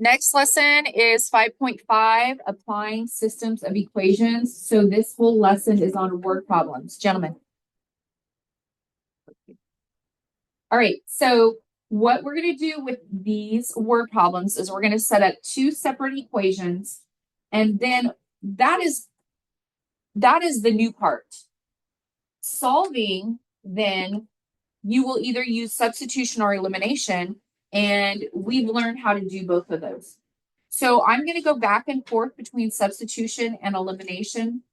Next lesson is 5.5, applying systems of equations. So this whole lesson is on word problems, gentlemen. All right, so what we're going to do with these word problems is we're going to set up two separate equations, and then that is the new part. Solving, then you will either use substitution or elimination, and we've learned how to do both of those. So I'm going to go back and forth between substitution and elimination.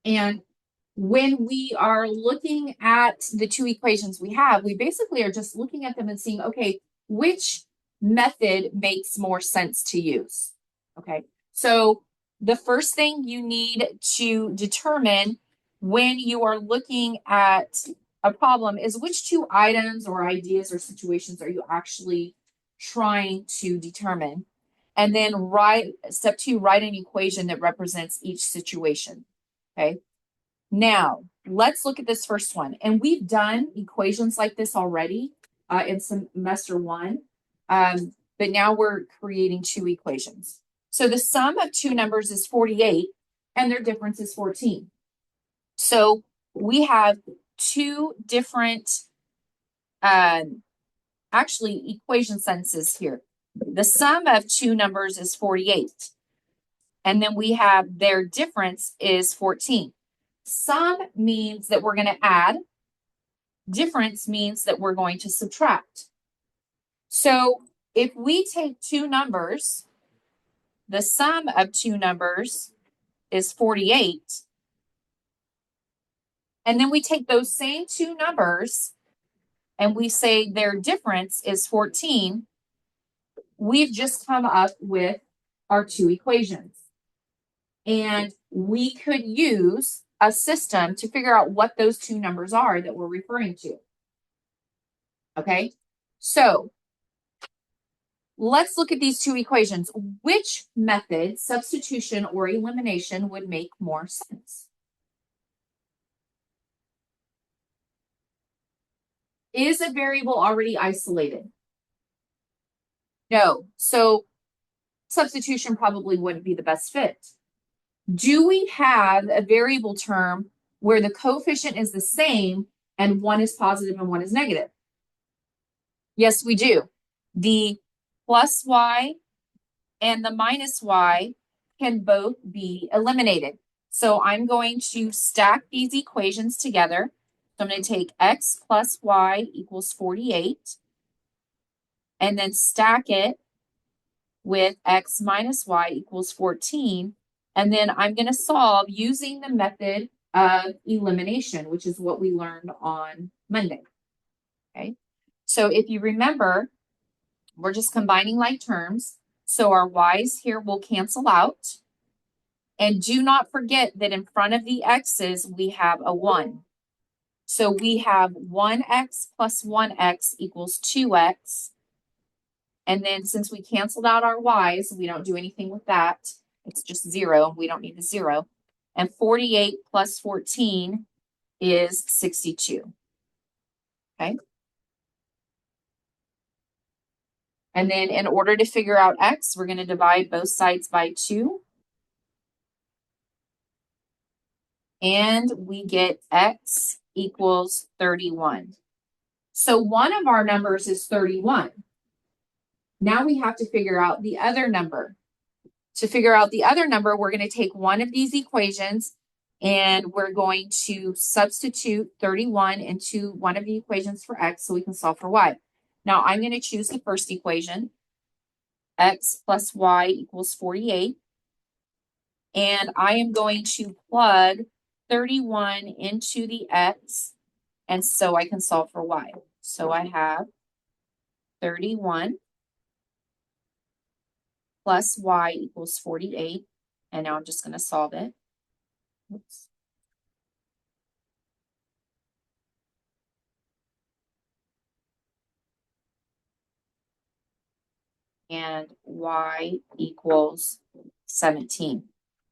And when we are looking at the two equations we have, we basically are just looking at them and seeing, okay, which method makes more sense to use? Okay, so the first thing you need to determine when you are looking at a problem is which two items or ideas or situations are you actually trying to determine? And then step 2, write an equation that represents each situation. Okay. Now, let's look at this first one. And we've done equations like this already in semester 1. But now we're creating two equations. So the sum of two numbers is 48, and their difference is 14. So we have two different, actually, equation sentences here. The sum of two numbers is 48. And then we have their difference is 14. Sum means that we're going to add. Difference means that we're going to subtract. So if we take two numbers, the sum of two numbers is 48. And then we take those same two numbers and we say their difference is 14. We've just come up with our two equations. And we could use a system to figure out what those two numbers are that we're referring to. Okay, so let's look at these two equations. Which method, substitution or elimination, would make more sense? Is a variable already isolated? No, so substitution probably wouldn't be the best fit. Do we have a variable term where the coefficient is the same and one is positive and one is negative? Yes, we do. The plus y and the minus y can both be eliminated. So I'm going to stack these equations together. So I'm going to take x plus y equals 48 and then stack it with x minus y equals 14. And then I'm going to solve using the method of elimination, which is what we learned on Monday. Okay, so if you remember, we're just combining like terms. So our y's here will cancel out. And do not forget that in front of the x's, we have a 1. So we have 1x plus 1x equals 2x. And then since we canceled out our y's, we don't do anything with that. It's just 0. We don't need the 0. And 48 plus 14 is 62. Okay. And then in order to figure out x, we're going to divide both sides by 2. And we get x equals 31. So one of our numbers is 31. Now we have to figure out the other number. To figure out the other number, we're going to take one of these equations and we're going to substitute 31 into one of the equations for x so we can solve for y. Now I'm going to choose the first equation. X plus y equals 48. And I am going to plug 31 into the x, and so I can solve for y. So I have 31 plus y equals 48. And now I'm just going to solve it. Oops. And y equals 17.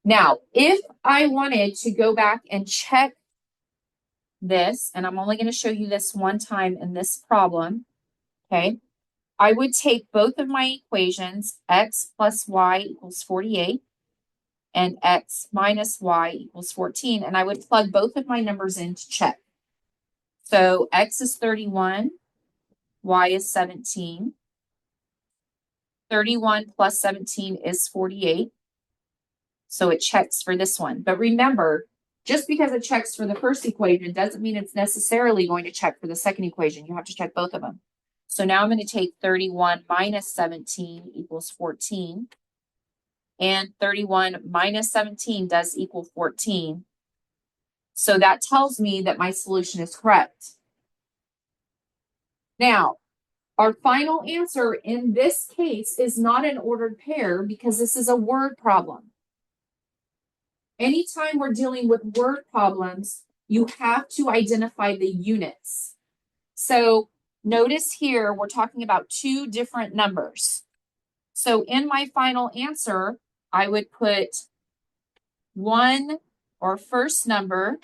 Now, if I wanted to go back and check this, and I'm only going to show you this one time in this problem, okay? I would take both of my equations, x plus y equals 48 and x minus y equals 14, and I would plug both of my numbers in to check. So x is 31, y is 17. 31 plus 17 is 48. So it checks for this one. But remember, just because it checks for the first equation doesn't mean it's necessarily going to check for the second equation. You have to check both of them. So now I'm going to take 31 minus 17 equals 14. And 31 minus 17 does equal 14. So that tells me that my solution is correct. Now, our final answer in this case is not an ordered pair because this is a word problem. Anytime we're dealing with word problems, you have to identify the units. So notice here, we're talking about two different numbers. So in my final answer, I would put one or first number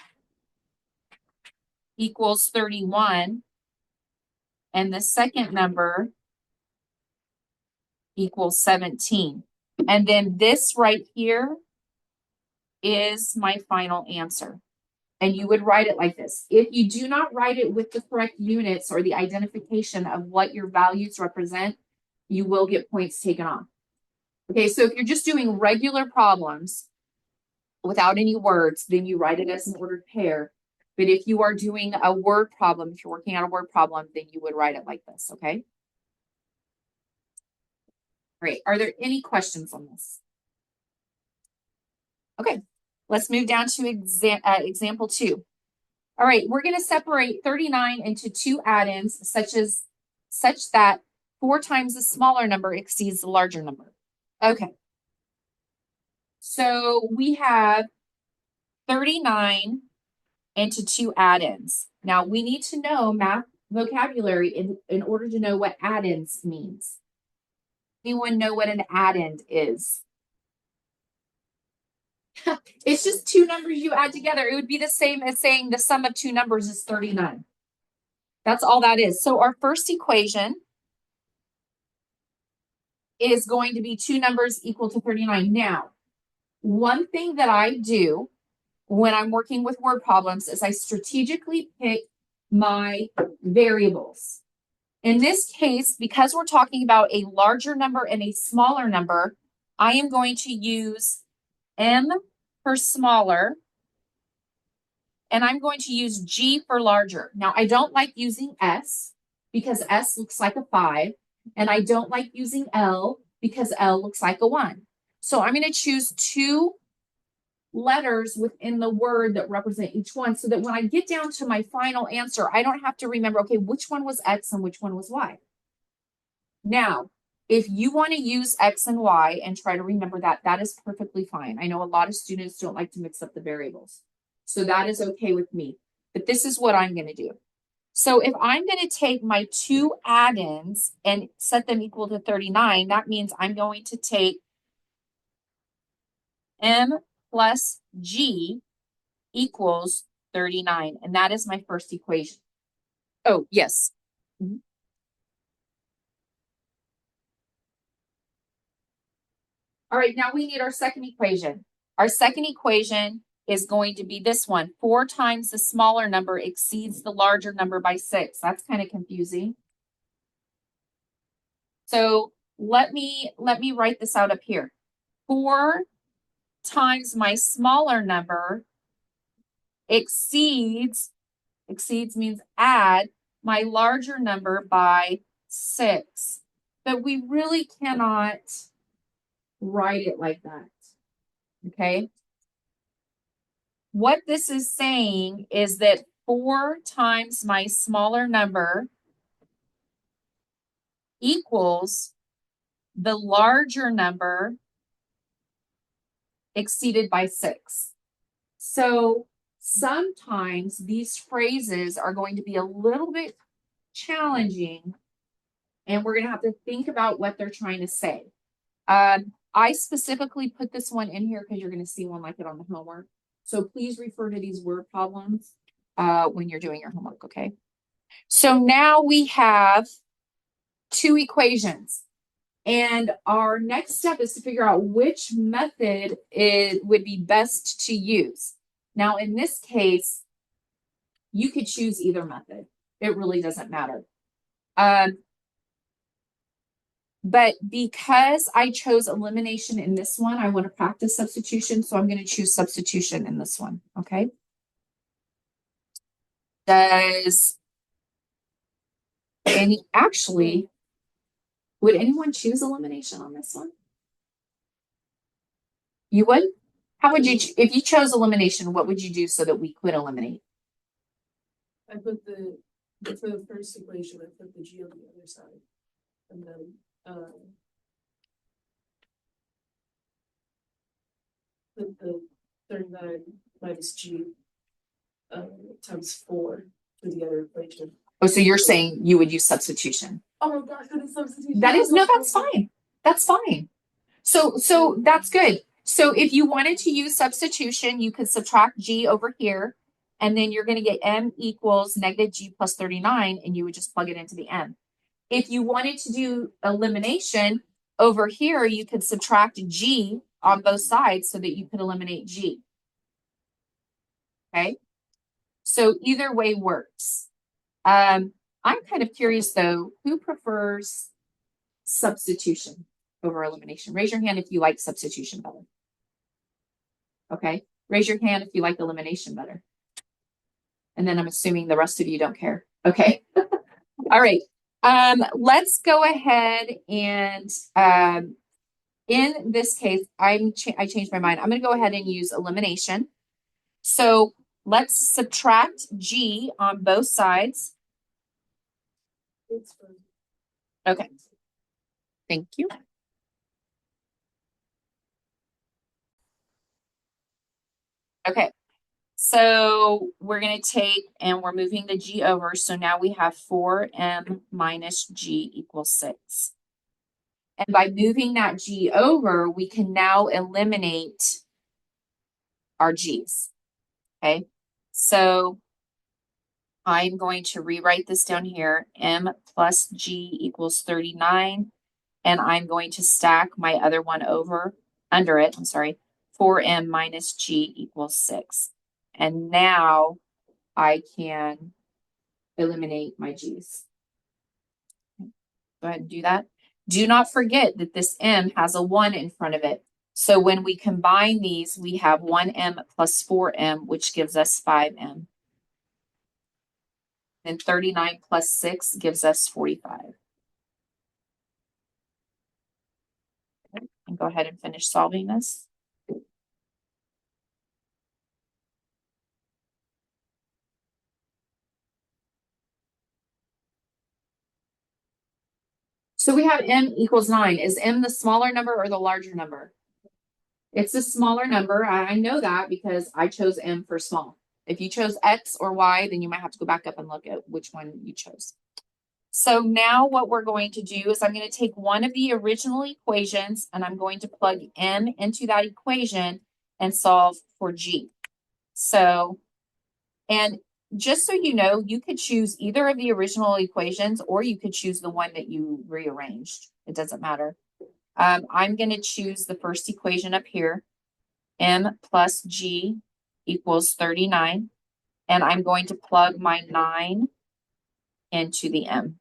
equals 31, and the second number equals 17. And then this right here is my final answer. And you would write it like this. If you do not write it with the correct units or the identification of what your values represent, you will get points taken off. Okay, so if you're just doing regular problems without any words, then you write it as an ordered pair. But if you are doing a word problem, if you're working on a word problem, then you would write it like this, okay? Great. Are there any questions on this? Okay, let's move down to example 2. All right, we're going to separate 39 into two addends such that 4 times the smaller number exceeds the larger number. Okay. So we have 39 into two addends. Now we need to know math vocabulary in order to know what addends means. Anyone know what an addend is? It's just two numbers you add together. It would be the same as saying the sum of two numbers is 39. That's all that is. So our first equation is going to be two numbers equal to 39. Now, one thing that I do when I'm working with word problems is I strategically pick my variables. In this case, because we're talking about a larger number and a smaller number, I am going to use M for smaller, and I'm going to use G for larger. Now, I don't like using S because S looks like a 5, and I don't like using L because L looks like a 1. So I'm going to choose two letters within the word that represent each one so that when I get down to my final answer, I don't have to remember, okay, which one was X and which one was Y. Now, if you want to use X and Y and try to remember that, that is perfectly fine. I know a lot of students don't like to mix up the variables. So that is okay with me. But this is what I'm going to do. So if I'm going to take my two addends and set them equal to 39, that means I'm going to take M plus G equals 39. And that is my first equation. Oh, yes. Mm-hmm. All right, now we need our second equation. Our second equation is going to be this one. 4 times the smaller number exceeds the larger number by 6. That's kind of confusing. So let me write this out up here. 4 times my smaller number exceeds means add my larger number by 6. But we really cannot write it like that. Okay. What this is saying is that 4 times my smaller number equals the larger number exceeded by 6. So sometimes these phrases are going to be a little bit challenging, and we're going to have to think about what they're trying to say. I specifically put this one in here because you're going to see one like it on the homework. So please refer to these word problems when you're doing your homework, okay? So now we have two equations. And our next step is to figure out which method it would be best to use. Now, in this case, you could choose either method. It really doesn't matter. But because I chose elimination in this one, I want to practice substitution. So I'm going to choose substitution in this one. Okay. Actually, would anyone choose elimination on this one? You would? How would you, if you chose elimination, what would you do so that we could eliminate? I put for the first equation, I put the G on the other side. And then, put the 39 minus G, times 4 for the other equation. Oh, so you're saying you would use substitution? Oh my gosh, that is substitution. That is, no, that's fine. That's fine. So that's good. So if you wanted to use substitution, you could subtract G over here, and then you're going to get M equals negative G plus 39, and you would just plug it into the M. If you wanted to do elimination over here, you could subtract G on both sides so that you could eliminate G. Okay. So either way works. I'm kind of curious though, who prefers substitution over elimination? Raise your hand if you like substitution better. Okay. Raise your hand if you like elimination better. And then I'm assuming the rest of you don't care. Okay. All right. Let's go ahead and in this case, I changed my mind. I'm going to go ahead and use elimination. So let's subtract G on both sides. Okay. Thank you. Okay. So we're going to take, and we're moving the G over. So now we have 4M minus G equals 6. And by moving that G over, we can now eliminate our G's. Okay. So I'm going to rewrite this down here. M plus G equals 39. And I'm going to stack my other one over under it. I'm sorry. 4M minus G equals 6. And now I can eliminate my G's. Go ahead and do that. Do not forget that this M has a 1 in front of it. So when we combine these, we have 1M plus 4M, which gives us 5M. Then 39 plus 6 gives us 45. Okay. And go ahead and finish solving this. So we have M equals 9. Is M the smaller number or the larger number? It's the smaller number. I know that because I chose M for small. If you chose X or Y, then you might have to go back up and look at which one you chose. So now what we're going to do is I'm going to take one of the original equations and I'm going to plug M into that equation and solve for G. So, and just so you know, you could choose either of the original equations or you could choose the one that you rearranged. It doesn't matter. I'm going to choose the first equation up here. M plus G equals 39. And I'm going to plug my 9 into the M.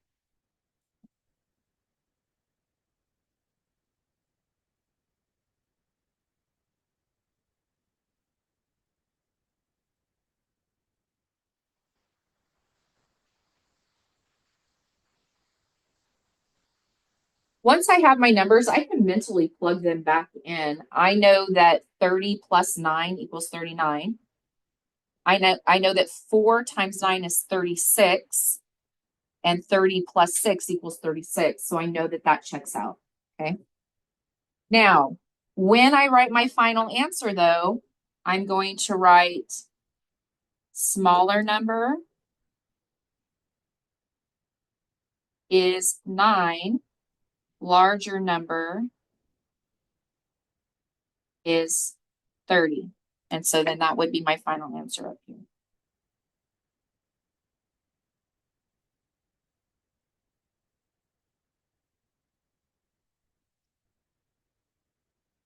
Once I have my numbers, I can mentally plug them back in. I know that 30 plus 9 equals 39. I know that 4 times 9 is 36. And 30 plus 6 equals 36. So I know that that checks out. Okay. Now, when I write my final answer, though, I'm going to write smaller number is 9. Larger number is 30. And so then that would be my final answer up here.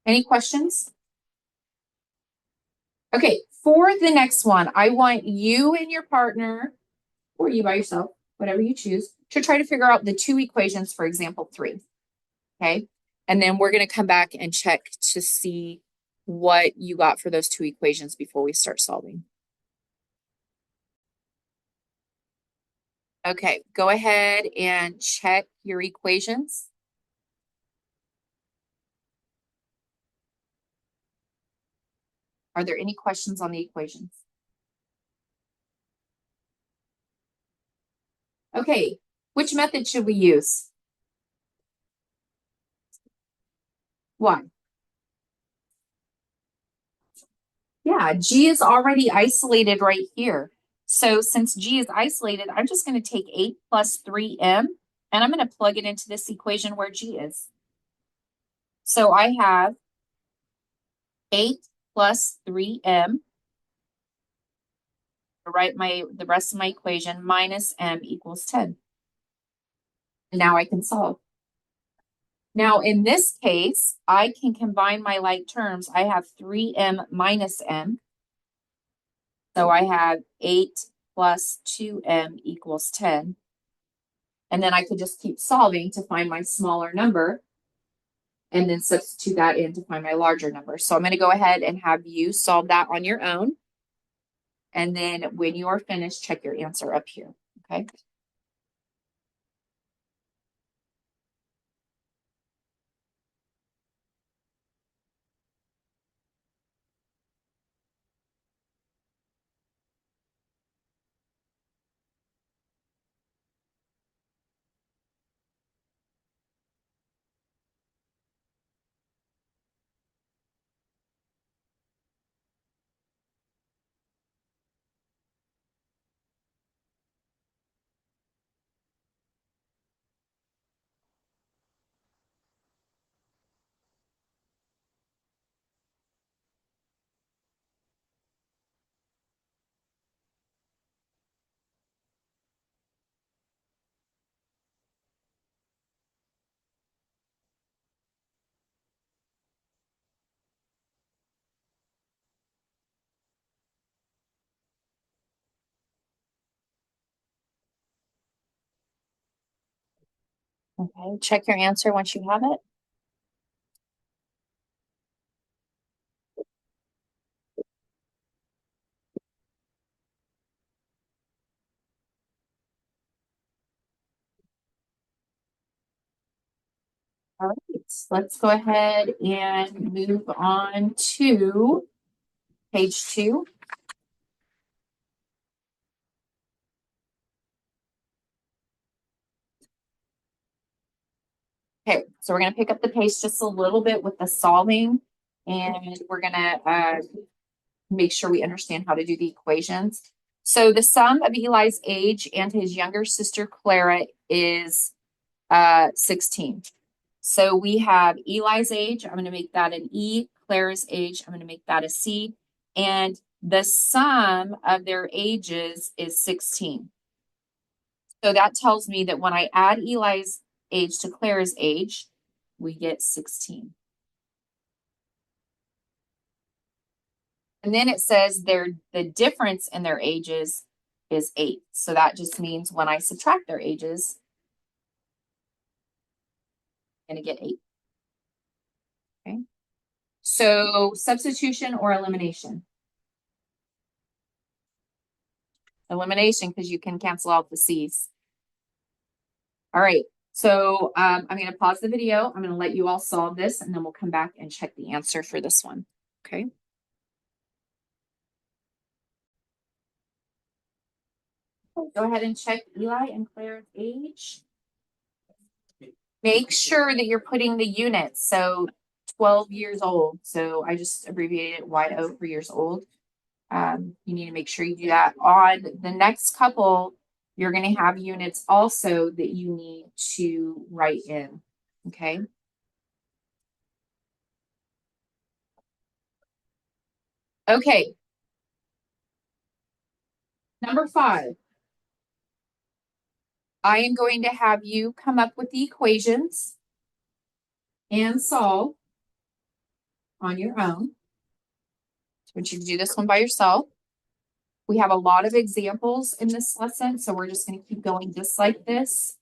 Any questions? Okay, for the next one, I want you and your partner, or you by yourself, whatever you choose, to try to figure out the two equations for example 3. Okay, and then we're going to come back and check to see what you got for those two equations before we start solving. Okay, go ahead and check your equations. Are there any questions on the equations? Okay, which method should we use? Why? Yeah, G is already isolated right here. So since G is isolated, I'm just going to take 8 plus 3m, and I'm going to plug it into this equation where G is. So I have 8 plus 3m, write the rest of my equation, minus m equals 10. And now I can solve. Now in this case, I can combine my like terms. I have 3m minus m. So I have 8 plus 2m equals 10. And then I could just keep solving to find my smaller number and then substitute that in to find my larger number. So I'm going to go ahead and have you solve that on your own. And then when you are finished, check your answer up here. Okay. Okay. Check your answer once you have it. All right, let's go ahead and move on to page 2. Okay, so we're going to pick up the pace just a little bit with the solving, and we're going to make sure we understand how to do the equations. So the sum of Eli's age and his younger sister Clara is 16. So we have Eli's age, I'm going to make that an E, Clara's age, I'm going to make that a C, and the sum of their ages is 16. So that tells me that when I add Eli's age to Clara's age, we get 16. And then it says the difference in their ages is 8. So that just means when I subtract their ages, I'm going to get 8. Okay. So substitution or elimination? Elimination, because you can cancel out the C's. All right. So I'm going to pause the video. I'm going to let you all solve this, and then we'll come back and check the answer for this one. Okay. Go ahead and check Eli and Claire's age. Make sure that you're putting the units. So 12 years old. So I just abbreviated YO for years old. You need to make sure you do that. On the next couple, you're going to have units also that you need to write in. Okay. Okay. Number 5. I am going to have you come up with the equations and solve. on your own. I want you to do this one by yourself. We have a lot of examples in this lesson, so we're just going to keep going just like this.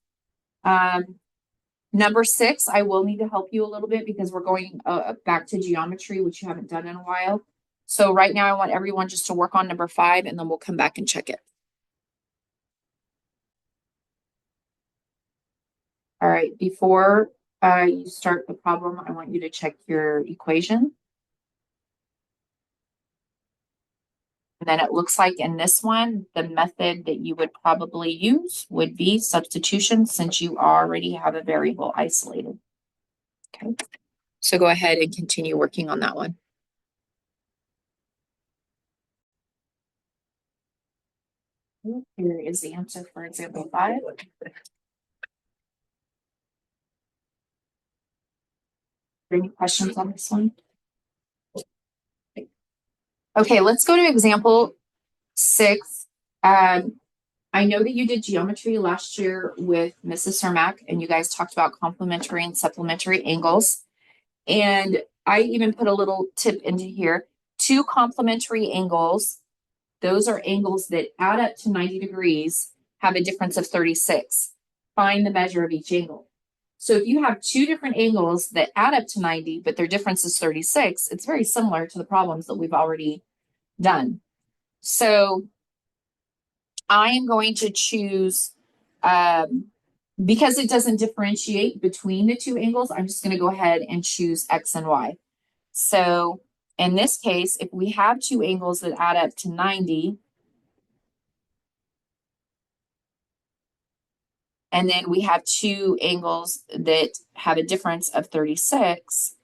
Number 6, I will need to help you a little bit because we're going back to geometry, which you haven't done in a while. So right now I want everyone just to work on number 5 and then we'll come back and check it. All right, before you start the problem, I want you to check your equation. And then it looks like in this one, the method that you would probably use would be substitution since you already have a variable isolated. Okay, so go ahead and continue working on that one. Here is the answer for example 5. Any questions on this one? Okay, let's go to example 6. I know that you did geometry last year with Mrs. Cermak, and you guys talked about complementary and supplementary angles. And I even put a little tip into here. 2 complementary angles, those are angles that add up to 90 degrees, have a difference of 36. Find the measure of each angle. So if you have 2 different angles that add up to 90, but their difference is 36, it's very similar to the problems that we've already done. So I am going to choose, because it doesn't differentiate between the 2 angles, I'm just going to go ahead and choose X and Y. So in this case, if we have 2 angles that add up to 90, and then we have 2 angles that have a difference of 36,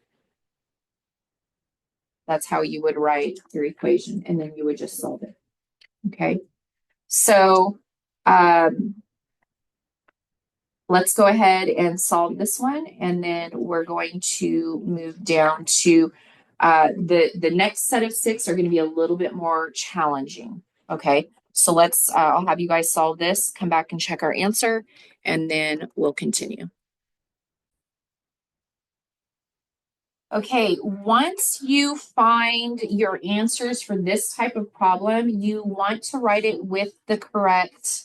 that's how you would write your equation, and then you would just solve it. Okay, so let's go ahead and solve this one, and then we're going to move down to the next set of 6 are going to be a little bit more challenging. Okay, so let's I'll have you guys solve this, come back and check our answer, and then we'll continue. Okay, once you find your answers for this type of problem, you want to write it with the correct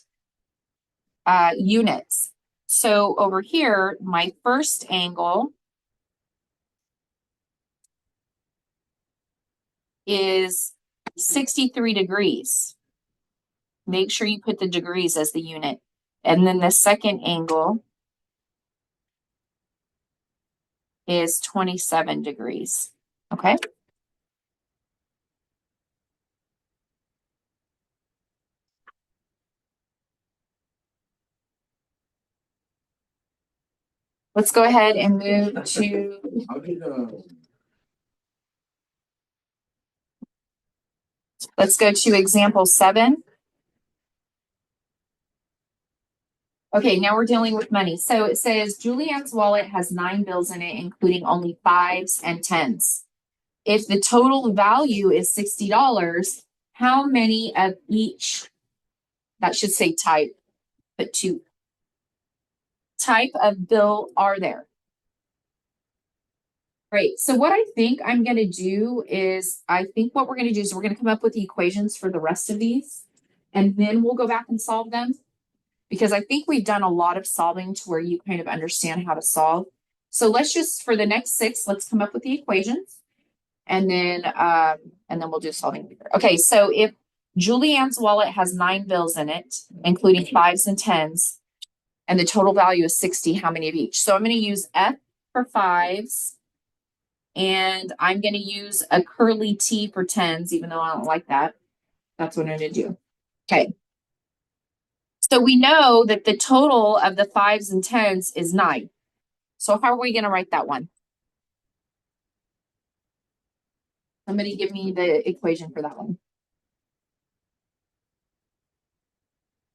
units. So over here, my first angle is 63 degrees. Make sure you put the degrees as the unit. And then the second angle is 27 degrees. Okay. Let's go ahead and move to, let's go to example 7. Okay, now we're dealing with money. So it says Julianne's wallet has 9 bills in it, including only 5s and 10s. If the total value is $60, how many of each, that should say type, but 2 type of bill are there? Great. So what I think I'm going to do is, I think what we're going to do is we're going to come up with the equations for the rest of these, and then we'll go back and solve them. Because I think we've done a lot of solving to where you kind of understand how to solve. So let's just, for the next 6, let's come up with the equations. And then we'll do solving later. Okay, so if Julianne's wallet has 9 bills in it, including 5s and 10s, and the total value is 60, how many of each? So I'm going to use F for 5s, and I'm going to use a curly T for 10s, even though I don't like that. That's what I'm going to do. Okay. So we know that the total of the 5s and 10s is 9. So how are we going to write that one? Somebody give me the equation for that one.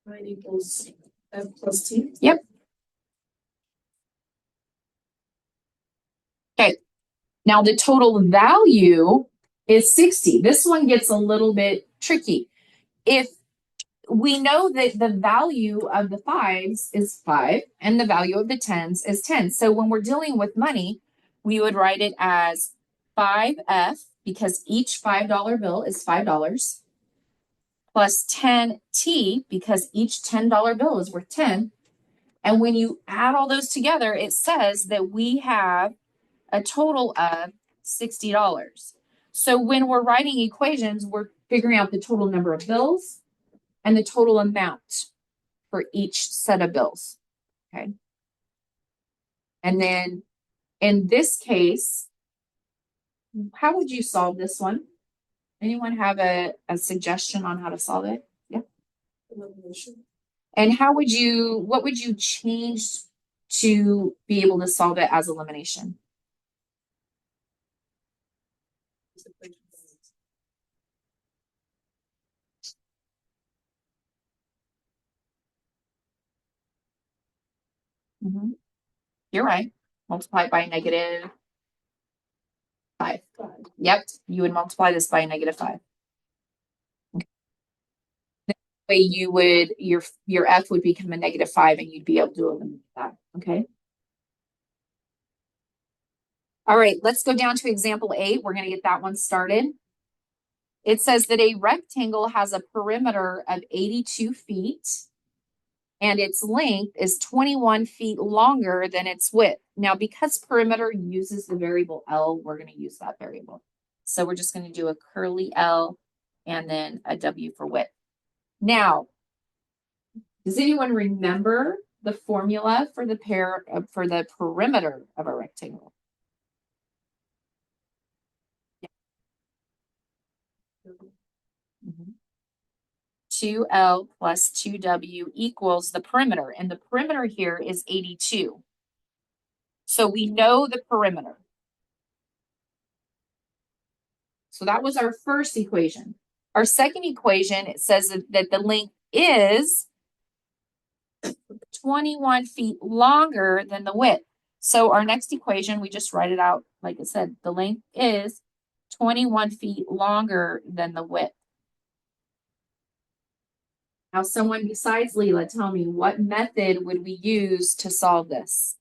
9 equals F plus T. Yep. Okay. Now the total value is 60. This one gets a little bit tricky. If we know that the value of the 5s is 5 and the value of the 10s is 10. So when we're dealing with money, we would write it as 5F, because each $5 bill is $5, plus 10T, because each $10 bill is worth 10. And when you add all those together, it says that we have a total of $60. So when we're writing equations, we're figuring out the total number of bills and the total amount for each set of bills. Okay. And then in this case, how would you solve this one? Anyone have a suggestion on how to solve it? Yeah. Elimination. And what would you change to be able to solve it as elimination? Is equation balance. You're right. Multiply it by -5. Five. Yep, you would multiply this by -5. Okay. That way you would, your F would become a -5 and you'd be able to eliminate that, okay? All right, let's go down to example 8. We're gonna get that one started. It says that a rectangle has a perimeter of 82 feet and its length is 21 feet longer than its width. Now, because perimeter uses the variable L, we're going to use that variable. So we're just going to do a curly L and then a W for width. Now, does anyone remember the formula for the perimeter of a rectangle? Mm-hmm. 2L plus 2W equals the perimeter, and the perimeter here is 82. So we know the perimeter. So that was our first equation. Our second equation, it says that the length is 21 feet longer than the width. So our next equation, we just write it out. Like I said, the length is 21 feet longer than the width. Now, someone besides Leela, tell me, what method would we use to solve this?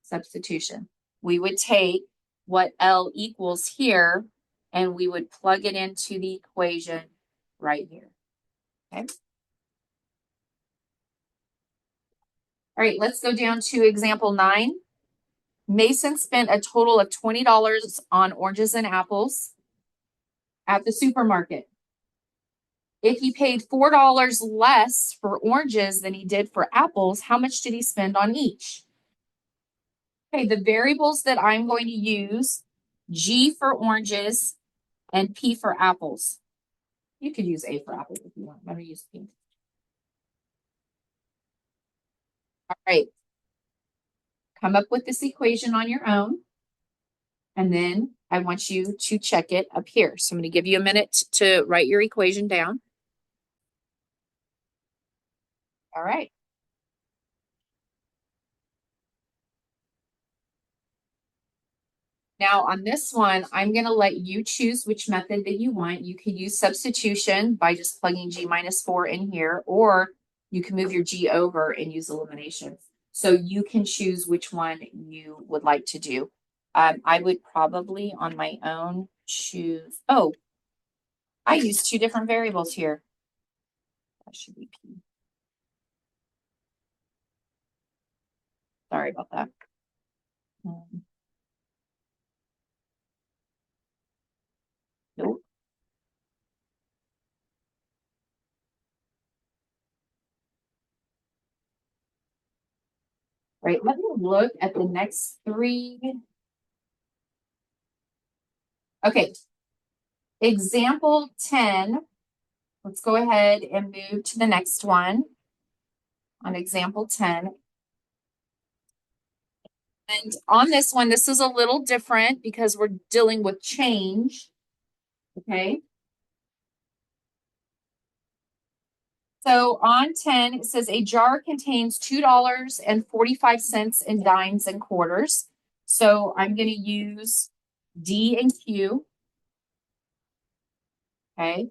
Substitution. We would take what L equals here and we would plug it into the equation right here. Okay. All right, let's go down to example 9. Mason spent a total of $20 on oranges and apples at the supermarket. If he paid $4 less for oranges than he did for apples, how much did he spend on each? Okay, the variables that I'm going to use, G for oranges and P for apples. You could use A for apples if you want. I'm going to use P. All right. Come up with this equation on your own. And then I want you to check it up here. So I'm going to give you a minute to write your equation down. All right. Now on this one, I'm going to let you choose which method that you want. You could use substitution by just plugging G minus 4 in here, or you can move your G over and use elimination. So you can choose which one you would like to do. I would probably on my own choose, oh, I used 2 different variables here. That should be P. Sorry about that. Nope. Right, let me look at the next 3. Okay, example 10. Let's go ahead and move to the next one on example 10. And on this one, this is a little different because we're dealing with change. Okay. So on 10, it says a jar contains $2.45 in dimes and quarters. So I'm going to use D and Q. Okay.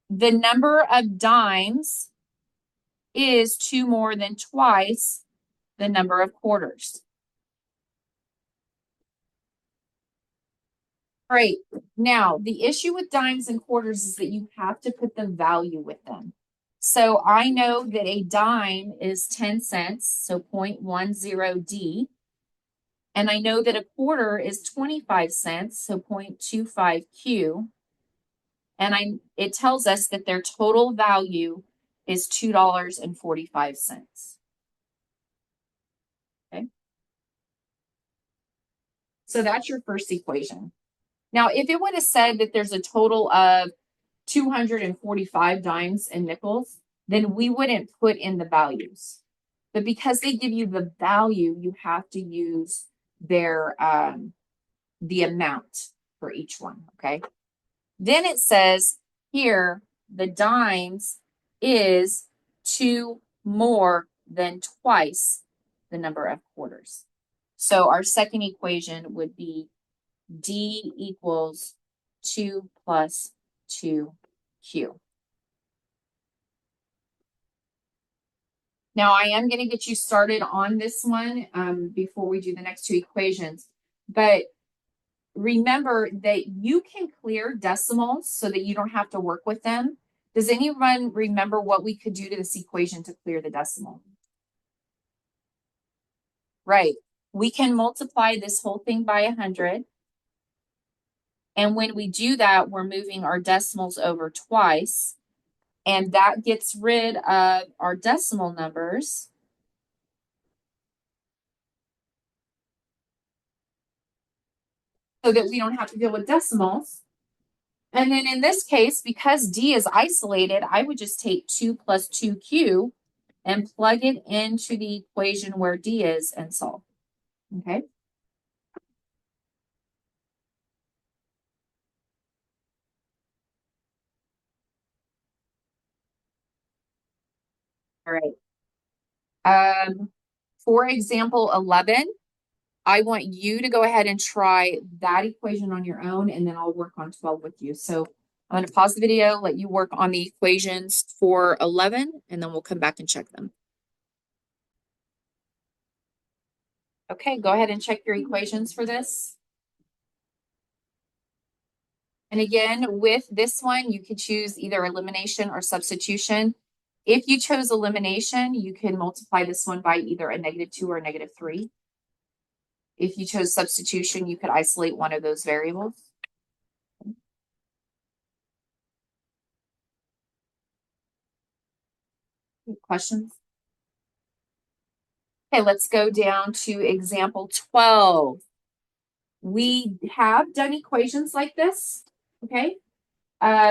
The number of dimes is 2 more than twice the number of quarters. All right, now the issue with dimes and quarters is that you have to put the value with them. So I know that a dime is 10 cents, so 0.10 D. And I know that a quarter is 25 cents, so 0.25 Q. And it tells us that their total value is $2.45. Okay. So that's your first equation. Now, if it would have said that there's a total of 245 dimes and nickels, then we wouldn't put in the values. But because they give you the value, you have to use their the amount for each one. Okay. Then it says here the dimes is 2 more than twice the number of quarters. So our second equation would be D equals 2 plus 2Q. Now I am going to get you started on this one before we do the next two equations, but remember that you can clear decimals so that you don't have to work with them. Does anyone remember what we could do to this equation to clear the decimal? Right. We can multiply this whole thing by 100. And when we do that, we're moving our decimals over twice. And that gets rid of our decimal numbers. So that we don't have to deal with decimals. And then in this case, because D is isolated, I would just take 2 plus 2Q and plug it into the equation where D is and solve. Okay. All right. For example, 11, I want you to go ahead and try that equation on your own, and then I'll work on 12 with you. So I'm going to pause the video, let you work on the equations for 11, and then we'll come back and check them. Okay, go ahead and check your equations for this. And again, with this one, you could choose either elimination or substitution. If you chose elimination, you can multiply this one by either a -2 or a -3. If you chose substitution, you could isolate one of those variables. Questions? Okay, let's go down to example 12. We have done equations like this, okay?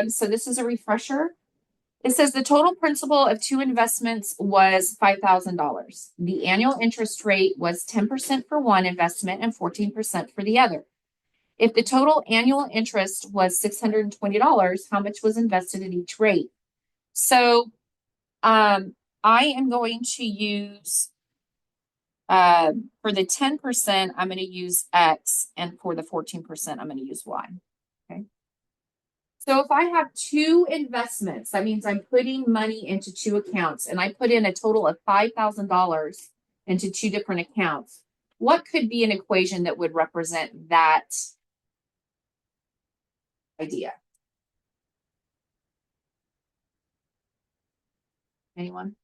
So this is a refresher. It says the total principal of two investments was $5,000. The annual interest rate was 10% for one investment and 14% for the other. If the total annual interest was $620, how much was invested at each rate? So I am going to use, for the 10%, I'm going to use X, and for the 14%, I'm going to use Y. Okay. So if I have two investments, that means I'm putting money into two accounts, and I put in a total of $5,000 into two different accounts. What could be an equation that would represent that idea? Anyone?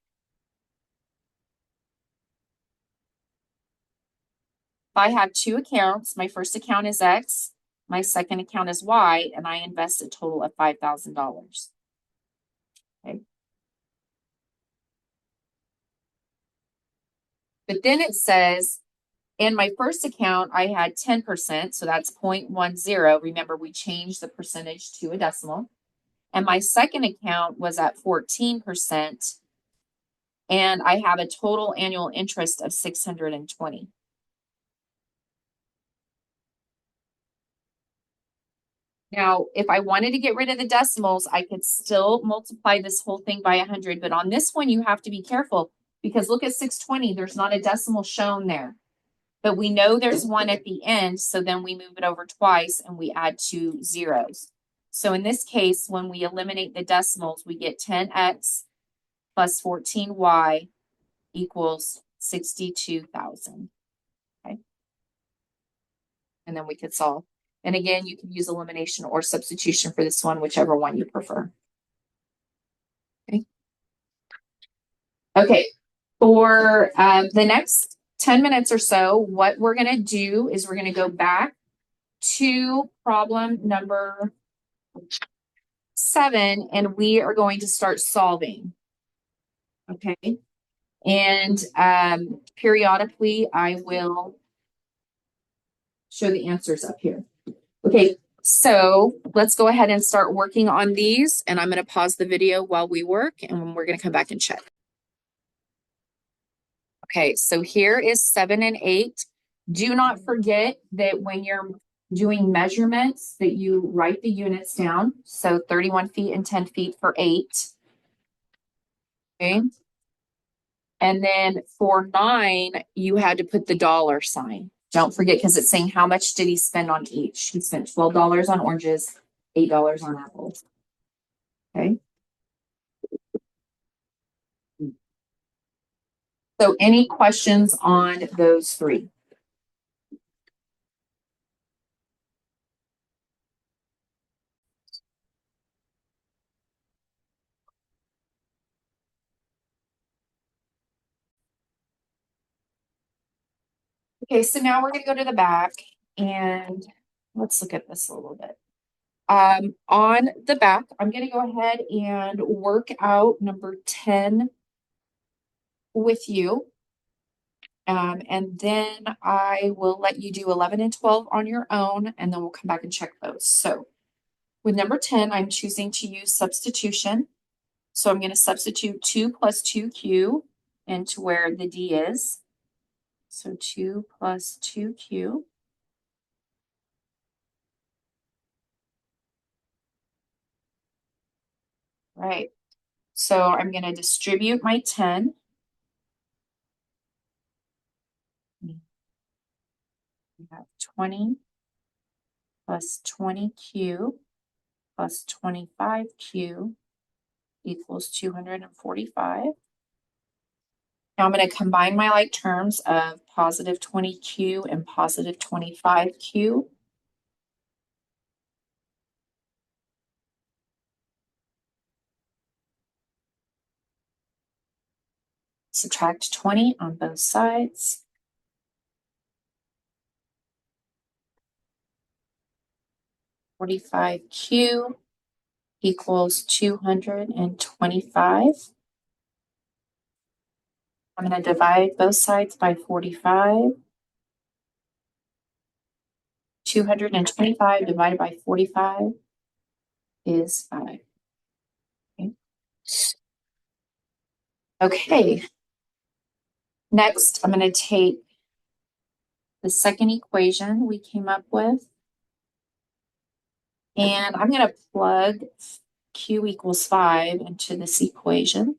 If I have two accounts, my first account is X, my second account is Y, and I invest a total of $5,000. Okay. But then it says, in my first account, I had 10%, so that's 0.10. Remember, we changed the percentage to a decimal. And my second account was at 14%, and I have a total annual interest of $620. Now, if I wanted to get rid of the decimals, I could still multiply this whole thing by 100. But on this one, you have to be careful because look at 620. There's not a decimal shown there. But we know there's one at the end. So then we move it over twice and we add 2 zeros. So in this case, when we eliminate the decimals, we get 10x plus 14y equals 62,000. Okay. And then we could solve. And again, you can use elimination or substitution for this one, whichever one you prefer. Okay. Okay. For the next 10 minutes or so, what we're going to do is we're going to go back to problem number 7, and we are going to start solving. Okay. And periodically, I will show the answers up here. Okay, so let's go ahead and start working on these, and I'm going to pause the video while we work, and we're going to come back and check. Okay, so here is 7 and 8. Do not forget that when you're doing measurements that you write the units down. So 31 feet and 10 feet for 8. Okay. And then for 9, you had to put the dollar sign. Don't forget, because it's saying how much did he spend on each. He spent $12 on oranges, $8 on apples. Okay. So any questions on those 3? Okay, so now we're going to go to the back and let's look at this a little bit. On the back, I'm going to go ahead and work out number 10 with you. And then I will let you do 11 and 12 on your own, and then we'll come back and check those. So with number 10, I'm choosing to use substitution. So I'm going to substitute 2 plus 2q into where the d is. So 2 plus 2q. Right. So I'm going to distribute my 10. We have 20 plus 20q plus 25q equals 245. Now I'm going to combine my like terms of positive 20q and positive 25q. Subtract 20 on both sides. $45q equals 225. I'm going to divide both sides by 45. 225 divided by 45 is 5. Okay. Okay. Next, I'm going to take the second equation we came up with, and I'm going to plug q equals 5 into this equation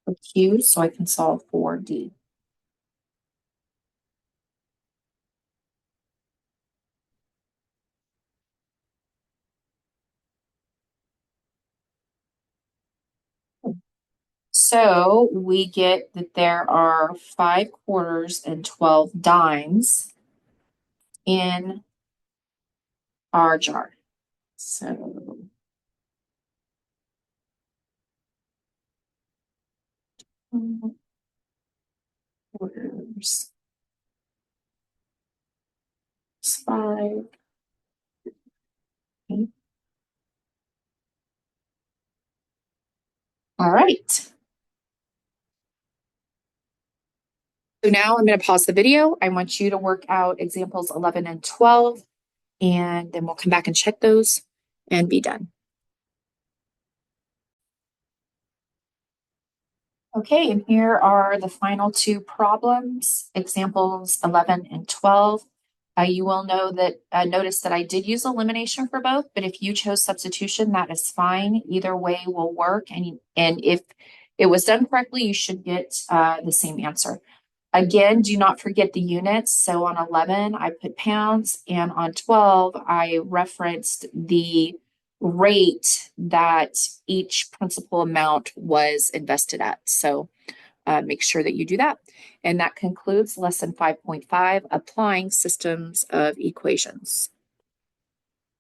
for q so I can solve for d. So we get that there are 5 quarters and 12 dimes in our jar. So quarters 5. Okay. All right. So now I'm going to pause the video. I want you to work out examples 11 and 12, and then we'll come back and check those and be done. Okay, and here are the final 2 problems, examples 11 and 12. You will know that notice that I did use elimination for both, but if you chose substitution, that is fine. Either way will work, and if it was done correctly, you should get the same answer. Again, do not forget the units. So on 11, I put pounds, and on 12, I referenced the rate that each principal amount was invested at. So make sure that you do that. And that concludes lesson 5.5, applying systems of equations.